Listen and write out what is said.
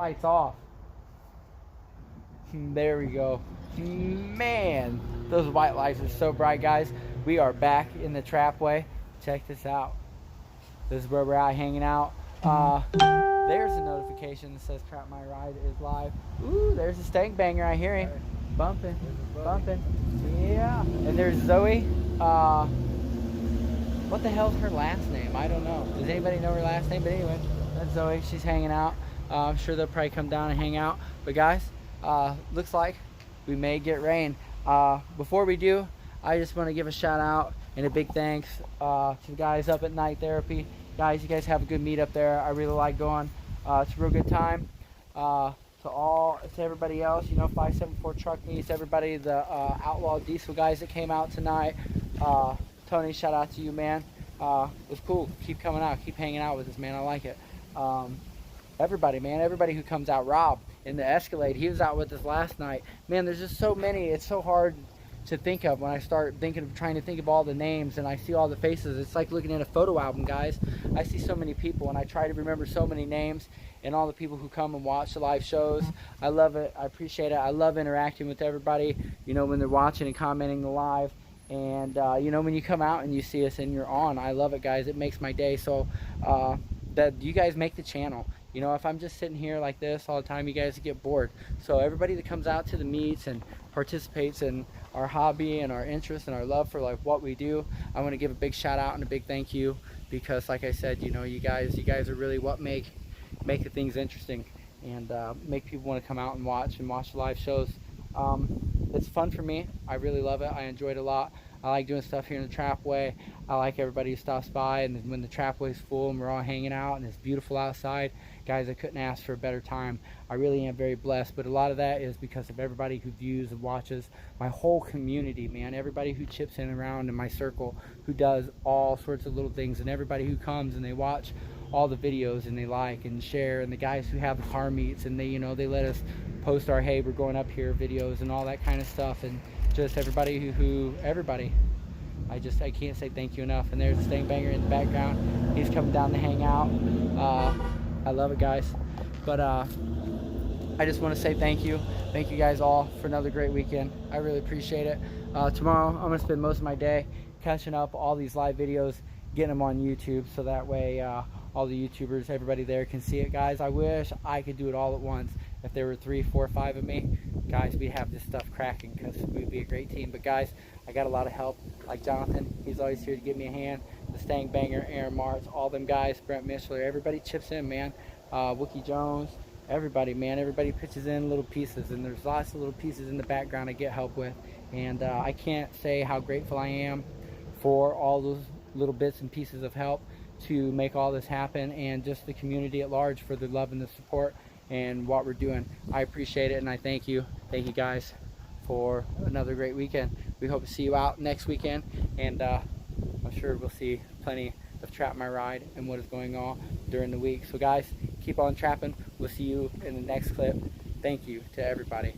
lights off. There we go. Man, those white lights are so bright, guys. We are back in the trapway. Check this out. This is where we're at hanging out. There's a notification that says Trap My Ride is live. Ooh, there's a stank banger. I hear him bumping, bumping. Yeah. And there's Zoe. What the hell's her last name? I don't know. Does anybody know her last name? But anyway, that's Zoe. She's hanging out. I'm sure they'll probably come down and hang out. But guys, looks like we may get rain. Before we do, I just want to give a shout out and a big thanks to the guys up at Night Therapy. Guys, you guys have a good meet up there. I really like going. It's a real good time. To everybody else, you know, 574 Truck Meets, everybody, the Outlaw Diesel guys that came out tonight. Tony, shout out to you, man. It was cool. Keep coming out. Keep hanging out with us, man. I like it. Everybody, man. Everybody who comes out. Rob in the Escalade, he was out with us last night. Man, there's just so many. It's so hard to think of when I start trying to think of all the names and I see all the faces. It's like looking at a photo album, guys. I see so many people and I try to remember so many names and all the people who come and watch the live shows. I love it. I appreciate it. I love interacting with everybody, you know, when they're watching and commenting the live. And you know, when you come out and you see us and you're on, I love it, guys. It makes my day. So that you guys make the channel. You know, if I'm just sitting here like this all the time, you guys get bored. So everybody that comes out to the meets and participates in our hobby and our interest and our love for like what we do, I want to give a big shout out and a big thank you, because like I said, you know, you guys are really what make the things interesting and make people want to come out and watch the live shows. It's fun for me. I really love it. I enjoy it a lot. I like doing stuff here in the Trapway. I like everybody who stops by, and when the Trapway's full and we're all hanging out and it's beautiful outside, guys, I couldn't ask for a better time. I really am very blessed, but a lot of that is because of everybody who views and watches, my whole community, man. Everybody who chips in around in my circle, who does all sorts of little things, and everybody who comes and they watch all the videos and they like and share, and the guys who have the car meets and they, you know, they let us post our hey, we're going up here videos and all that kind of stuff, and just everybody everybody. I can't say thank you enough. And there's a stank banger in the background. He's coming down to hang out. I love it, guys. But I just want to say thank you guys all for another great weekend. I really appreciate it. Tomorrow I'm gonna spend most of my day catching up all these live videos, getting them on YouTube, so that way all the YouTubers, everybody there can see it, guys. I wish I could do it all at once. If there were 3, 4, 5 of me, guys, we'd have this stuff cracking, because we'd be a great team. But guys, I got a lot of help, like Jonathan. He's always here to give me a hand. The Stank Banger, Aaron Martz, all them guys, Brent Mishler, everybody chips in, man. Wookie Jones, everybody, man. Everybody pitches in little pieces, and there's lots of little pieces in the background I get help with. And I can't say how grateful I am for all those little bits and pieces of help to make all this happen, and just the community at large for the love and the support and what we're doing. I appreciate it, and I thank you guys for another great weekend. We hope to see you out next weekend, and I'm sure we'll see plenty of Trap My Ride and what is going on during the week. So guys, keep on trapping. We'll see you in the next clip. Thank you to everybody.